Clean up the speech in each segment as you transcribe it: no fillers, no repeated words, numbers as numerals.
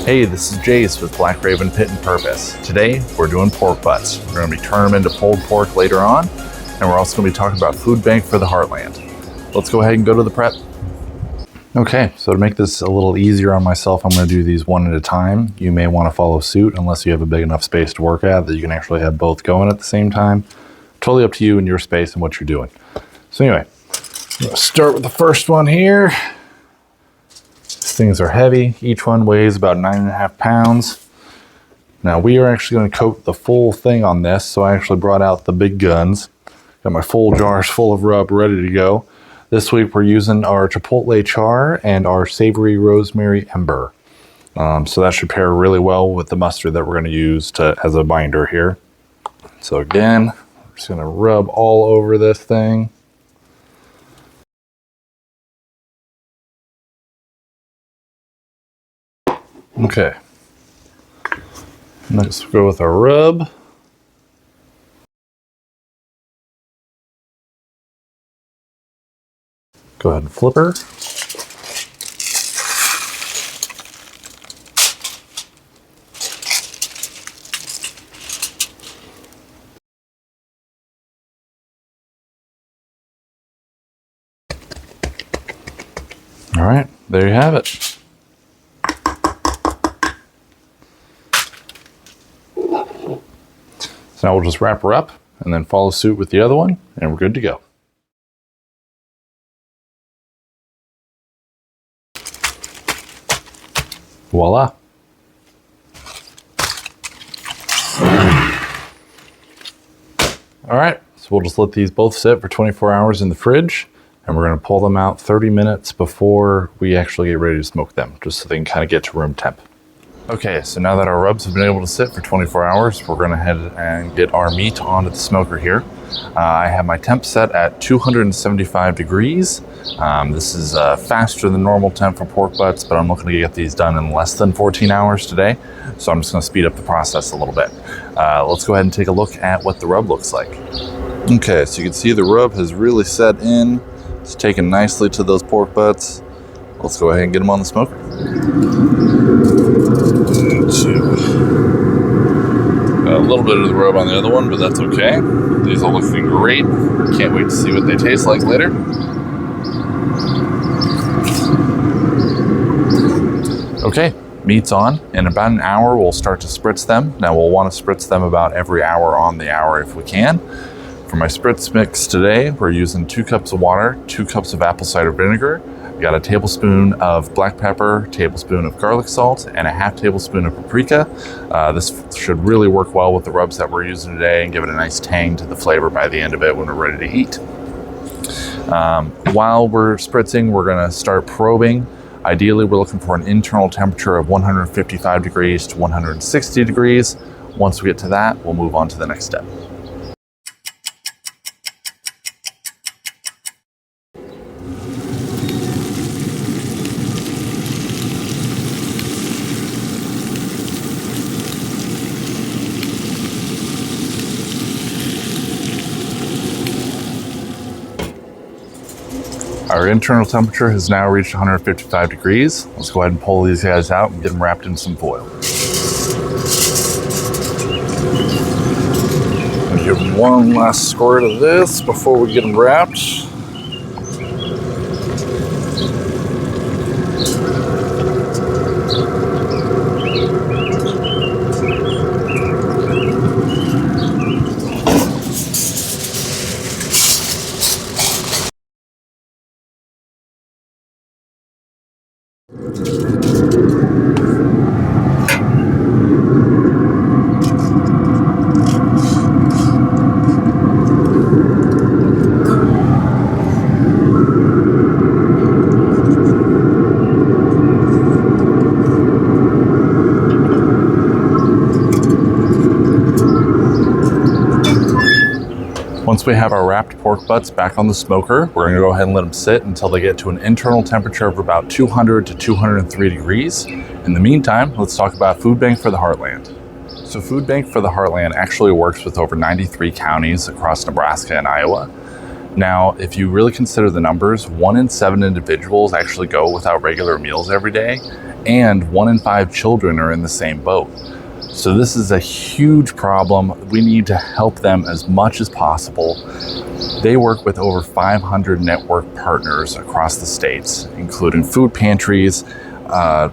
Hey, this is Jace with Black Raven Pit and Purpose. Today, we're doing pork butts. We're going to be turning them into pulled pork later on, and we're also going to be talking about food bank for the Heartland. Let's go ahead and go to the prep. Okay, so to make this a little easier on myself, I'm going to do these one at a time. You may want to follow suit unless you have a big enough space to work at that you can actually have both going at the same time. Totally up to you and your space and what you're doing. So anyway, let's start with the first one here. Things are heavy. Each one weighs about 9.5 pounds. Now we are actually going to coat the full thing on this, so I actually brought out the big guns. Got my full jars full of rub ready to go. This week we're using our chipotle char and our savory rosemary ember. So that should pair really well with the mustard that we're going to use as a binder here. So again, we're just going to rub all over this thing. Okay, next we'll go with our rub. Go ahead and flip her. All right, there you have it. So now we'll just wrap her up and then follow suit with the other one, and we're good to go. Voila. All right, so we'll just let these both sit for 24 hours in the fridge, and we're going to pull them out 30 minutes before we actually get ready to smoke them, just so they can kind of get to room temp. Okay, so now that our rubs have been able to sit for 24 hours, we're going to head and get our meat onto the smoker here. I have my temp set at 275 degrees. This is faster than normal temp for pork butts, but I'm looking to get these done in less than 14 hours today. So I'm just going to speed up the process a little bit. Let's go ahead and take a look at what the rub looks like. Okay, so you can see the rub has really set in. It's taken nicely to those pork butts. Let's go ahead and get them on the smoker. A little bit of the rub on the other one, but that's okay. These are looking great. Can't wait to see what they taste like later. Okay, meat's on. In about an hour, we'll start to spritz them. Now we'll want to spritz them about every hour on the hour if we can. For my spritz mix today, we're using 2 cups of water, 2 cups of apple cider vinegar. We got a tablespoon of black pepper, tablespoon of garlic salt, and a half tablespoon of paprika. This should really work well with the rubs that we're using today and give it a nice tang to the flavor by the end of it when we're ready to eat. While we're spritzing, we're gonna start probing. Ideally, we're looking for an internal temperature of 155 degrees to 160 degrees. Once we get to that, we'll move on to the next step. Our internal temperature has now reached 155 degrees. Let's go ahead and pull these guys out and get them wrapped in some foil. I'll give them one last squirt of this before we get them wrapped. Once we have our wrapped pork butts back on the smoker, we're gonna go ahead and let them sit until they get to an internal temperature of about 200 to 203 degrees. In the meantime, let's talk about Food Bank for the Heartland. So Food Bank for the Heartland actually works with over 93 counties across Nebraska and Iowa. Now, if you really consider the numbers, 1 in 7 individuals actually go without regular meals every day, and 1 in 5 children are in the same boat. So this is a huge problem. We need to help them as much as possible. They work with over 500 network partners across the states, including food pantries,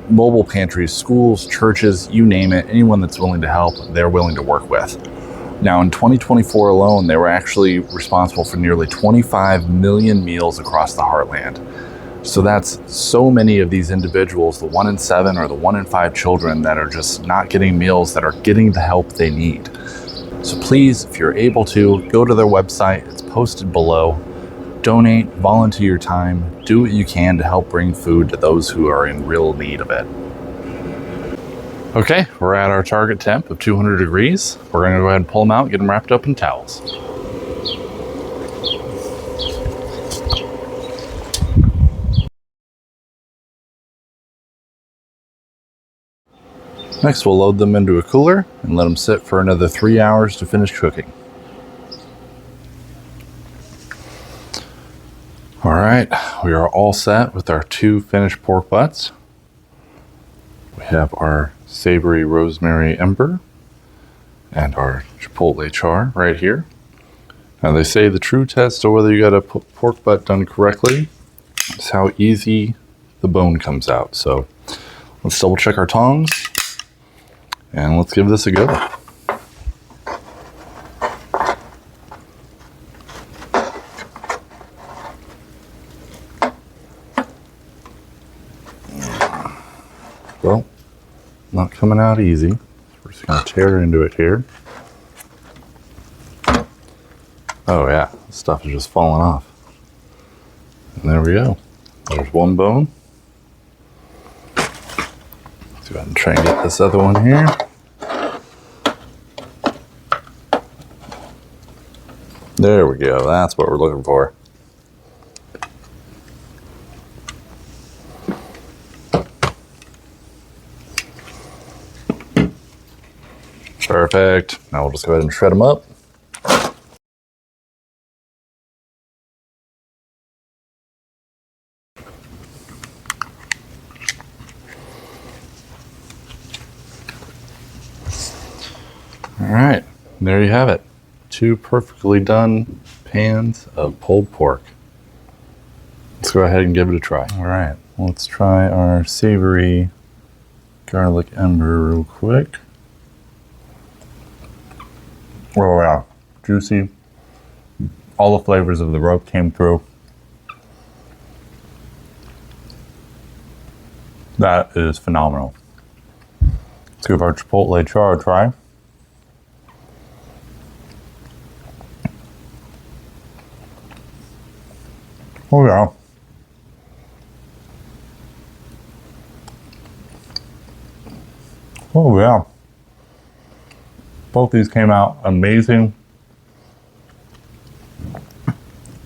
mobile pantries, schools, churches, you name it. Anyone that's willing to help, they're willing to work with. Now in 2024 alone, they were actually responsible for nearly 25 million meals across the Heartland. So that's so many of these individuals, the 1 in 7 or the 1 in 5 children that are just not getting meals, that are getting the help they need. So please, if you're able to, go to their website. It's posted below. Donate, volunteer your time, do what you can to help bring food to those who are in real need of it. Okay, we're at our target temp of 200 degrees. We're gonna go ahead and pull them out, get them wrapped up in towels. Next, we'll load them into a cooler and let them sit for another 3 hours to finish cooking. All right, we are all set with our 2 finished pork butts. We have our savory rosemary ember and our chipotle char right here. Now they say the true test of whether you got a pork butt done correctly is how easy the bone comes out. So let's double check our tongs. And let's give this a go. Well, not coming out easy. So we're just gonna tear into it here. Oh yeah, this stuff is just falling off. And there we go. There's one bone. Let's go ahead and try and get this other one here. There we go. That's what we're looking for. Perfect. Now we'll just go ahead and shred them up. All right, there you have it. 2 perfectly done pans of pulled pork. Let's go ahead and give it a try. All right, let's try our savory garlic ember real quick. Oh yeah, juicy. All the flavors of the rub came through. That is phenomenal. Let's give our chipotle char a try. Oh yeah. Oh yeah. Both these came out amazing.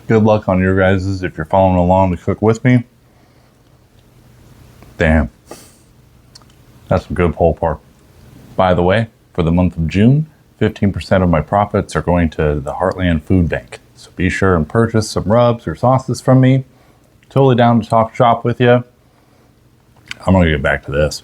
Good luck on your guys's if you're following along to cook with me. Damn. That's some good pulled pork. By the way, for the month of June, 15% of my profits are going to the Heartland Food Bank. So be sure and purchase some rubs or sauces from me. Totally down to talk shop with you. I'm gonna get back to this.